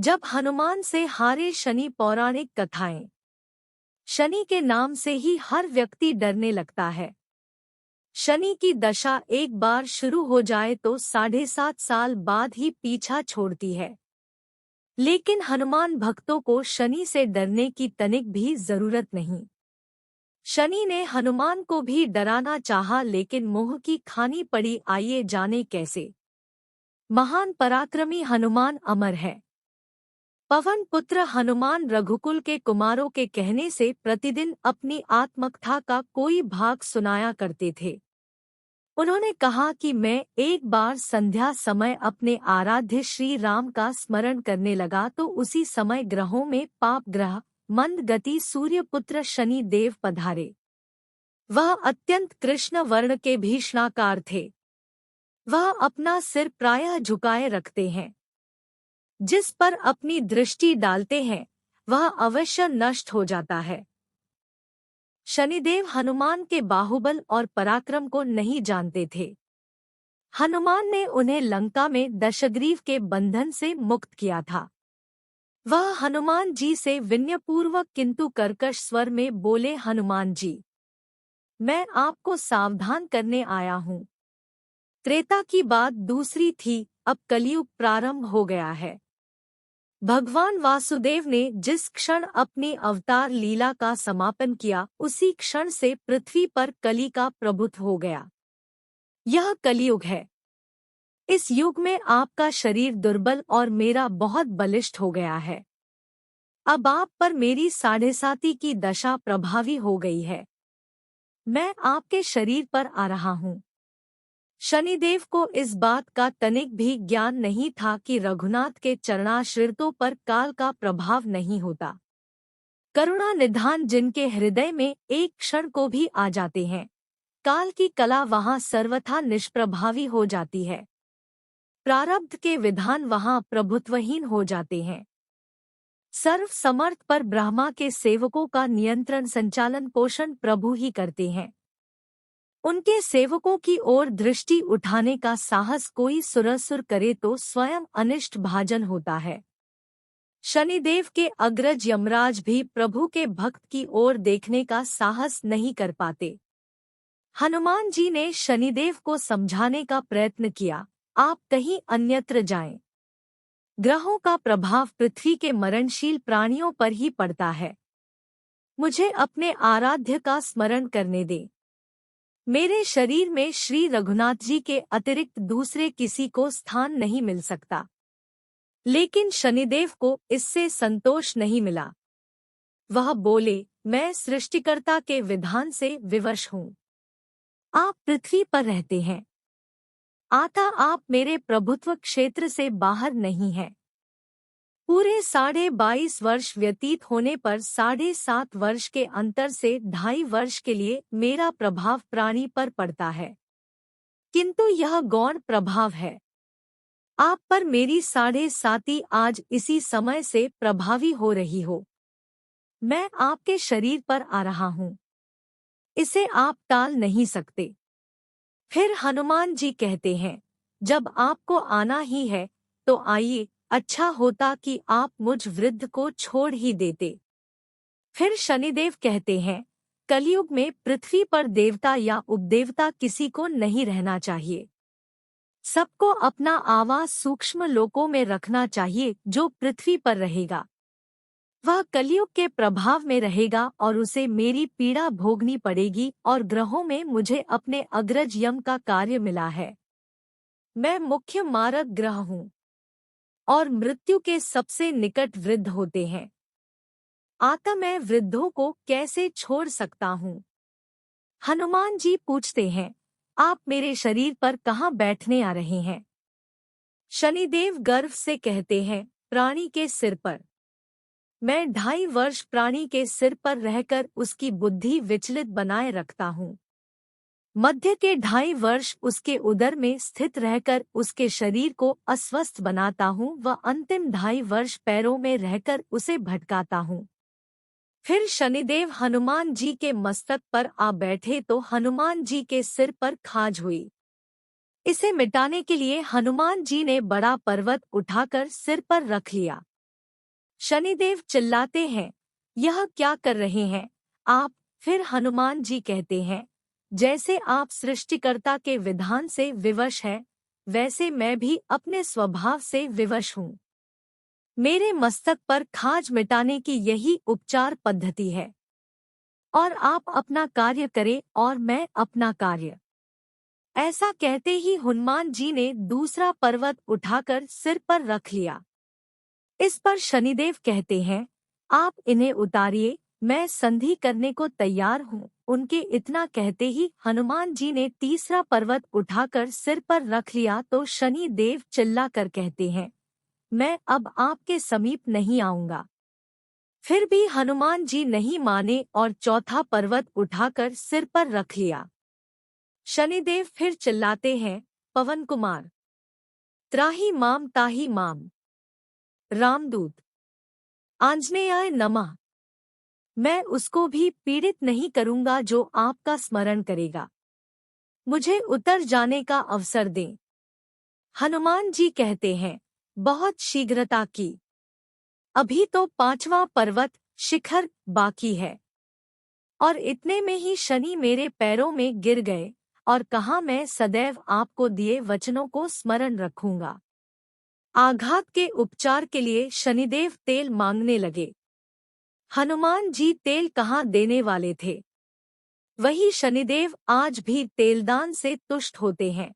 जब हनुमान से हारे शनि। पौराणिक कथाएं। शनि के नाम से ही हर व्यक्ति डरने लगता है। शनि की दशा एक बार शुरू हो जाए तो 7.5 साल बाद ही पीछा छोड़ती है। लेकिन हनुमान भक्तों को शनि से डरने की तनिक भी जरूरत नहीं। शनि ने हनुमान को भी डराना चाहा, लेकिन मोह की खानी पड़ी। आइए जाने कैसे। महान पराक्रमी हनुमान अमर है। पवन पुत्र हनुमान रघुकुल के कुमारों के कहने से प्रतिदिन अपनी आत्मकथा का कोई भाग सुनाया करते थे। उन्होंने कहा कि मैं एक बार संध्या समय अपने आराध्य श्री राम का स्मरण करने लगा तो उसी समय ग्रहों में पाप ग्रह मंद गति सूर्यपुत्र शनि देव पधारे। वह अत्यंत कृष्ण वर्ण के भीषणाकार थे। वह अपना सिर प्रायः झुकाए रखते हैं। जिस पर अपनी दृष्टि डालते हैं वह अवश्य नष्ट हो जाता है। शनिदेव हनुमान के बाहुबल और पराक्रम को नहीं जानते थे। हनुमान ने उन्हें लंका में दशग्रीव के बंधन से मुक्त किया था। वह हनुमान जी से विनयपूर्वक किंतु कर्कश स्वर में बोले, हनुमान जी, मैं आपको सावधान करने आया हूँ। त्रेता की बात दूसरी थी, अब कलयुग प्रारंभ हो गया है। भगवान वासुदेव ने जिस क्षण अपनी अवतार लीला का समापन किया उसी क्षण से पृथ्वी पर कली का प्रभुत्व हो गया। यह कलियुग है। इस युग में आपका शरीर दुर्बल और मेरा बहुत बलिष्ठ हो गया है। अब आप पर मेरी 7.5 की दशा प्रभावी हो गई है। मैं आपके शरीर पर आ रहा हूँ। शनिदेव को इस बात का तनिक भी ज्ञान नहीं था कि रघुनाथ के चरणाश्रितों पर काल का प्रभाव नहीं होता। करुणा निधान जिनके हृदय में एक क्षण को भी आ जाते हैं, काल की कला वहां सर्वथा निष्प्रभावी हो जाती है। प्रारब्ध के विधान वहां प्रभुत्वहीन हो जाते हैं। सर्व समर्थ पर ब्रह्मा के सेवकों का नियंत्रण संचालन पोषण प्रभु ही करते हैं। उनके सेवकों की ओर दृष्टि उठाने का साहस कोई सुरसुर करे तो स्वयं अनिष्ट भाजन होता है। शनिदेव के अग्रज यमराज भी प्रभु के भक्त की ओर देखने का साहस नहीं कर पाते। हनुमान जी ने शनिदेव को समझाने का प्रयत्न किया, आप कहीं अन्यत्र जाएं। ग्रहों का प्रभाव पृथ्वी के मरणशील प्राणियों पर ही पड़ता है। मुझे अपने आराध्य का स्मरण करने दे। मेरे शरीर में श्री रघुनाथ जी के अतिरिक्त दूसरे किसी को स्थान नहीं मिल सकता। लेकिन शनिदेव को इससे संतोष नहीं मिला। वह बोले, मैं सृष्टिकर्ता के विधान से विवश हूँ। आप पृथ्वी पर रहते हैं, अतः आप मेरे प्रभुत्व क्षेत्र से बाहर नहीं हैं। पूरे 22.5 वर्ष व्यतीत होने पर 7.5 वर्ष के अंतर से 2.5 वर्ष के लिए मेरा प्रभाव प्राणी पर पड़ता है, किंतु यह गौण प्रभाव है। आप पर मेरी 7.5 आज इसी समय से प्रभावी हो रही हो। मैं आपके शरीर पर आ रहा हूँ, इसे आप टाल नहीं सकते। फिर हनुमान जी कहते हैं, जब आपको आना ही है तो आइए, अच्छा होता कि आप मुझ वृद्ध को छोड़ ही देते। फिर शनिदेव कहते हैं, कलयुग में पृथ्वी पर देवता या उपदेवता किसी को नहीं रहना चाहिए। सबको अपना आवास सूक्ष्म लोकों में रखना चाहिए। जो पृथ्वी पर रहेगा वह कलयुग के प्रभाव में रहेगा और उसे मेरी पीड़ा भोगनी पड़ेगी। और ग्रहों में मुझे अपने अग्रज यम का कार्य मिला है। मैं मुख्य मारक ग्रह हूँ और मृत्यु के सबसे निकट वृद्ध होते हैं। अतः मैं वृद्धों को कैसे छोड़ सकता हूँ। हनुमान जी पूछते हैं, आप मेरे शरीर पर कहाँ बैठने आ रहे हैं। शनिदेव गर्व से कहते हैं, प्राणी के सिर पर। मैं 2.5 वर्ष प्राणी के सिर पर रहकर उसकी बुद्धि विचलित बनाए रखता हूँ। मध्य के 2.5 वर्ष उसके उदर में स्थित रहकर उसके शरीर को अस्वस्थ बनाता हूँ व अंतिम 2.5 वर्ष पैरों में रहकर उसे भटकाता हूँ। फिर शनिदेव हनुमान जी के मस्तक पर आ बैठे तो हनुमान जी के सिर पर खाज हुई। इसे मिटाने के लिए हनुमान जी ने बड़ा पर्वत उठाकर सिर पर रख लिया। शनिदेव चिल्लाते हैं, यह क्या कर रहे हैं आप? फिर हनुमान जी कहते हैं, जैसे आप सृष्टिकर्ता के विधान से विवश हैं, वैसे मैं भी अपने स्वभाव से विवश हूँ। मेरे मस्तक पर खाज मिटाने की यही उपचार पद्धति है, और आप अपना कार्य करें और मैं अपना कार्य। ऐसा कहते ही हनुमान जी ने दूसरा पर्वत उठाकर सिर पर रख लिया। इस पर शनिदेव कहते हैं, आप इन्हें उतारिए, मैं संधि करने को तैयार हूँ। उनके इतना कहते ही हनुमान जी ने तीसरा पर्वत उठाकर सिर पर रख लिया तो शनि देव चिल्लाकर कहते हैं, मैं अब आपके समीप नहीं आऊंगा। फिर भी हनुमान जी नहीं माने और चौथा पर्वत उठाकर सिर पर रख लिया। शनिदेव फिर चिल्लाते हैं, पवन कुमार, त्राहि माम ताहि माम, रामदूत, आंजनेयाय नमः। मैं उसको भी पीड़ित नहीं करूंगा जो आपका स्मरण करेगा। मुझे उतर जाने का अवसर दें। हनुमान जी कहते हैं, बहुत शीघ्रता की, अभी तो पांचवा पर्वत शिखर बाकी है। और इतने में ही शनि मेरे पैरों में गिर गए और कहा, मैं सदैव आपको दिए वचनों को स्मरण रखूंगा। आघात के उपचार के लिए शनिदेव तेल मांगने लगे। हनुमान जी तेल कहाँ देने वाले थे? वही शनिदेव आज भी तेलदान से तुष्ट होते हैं।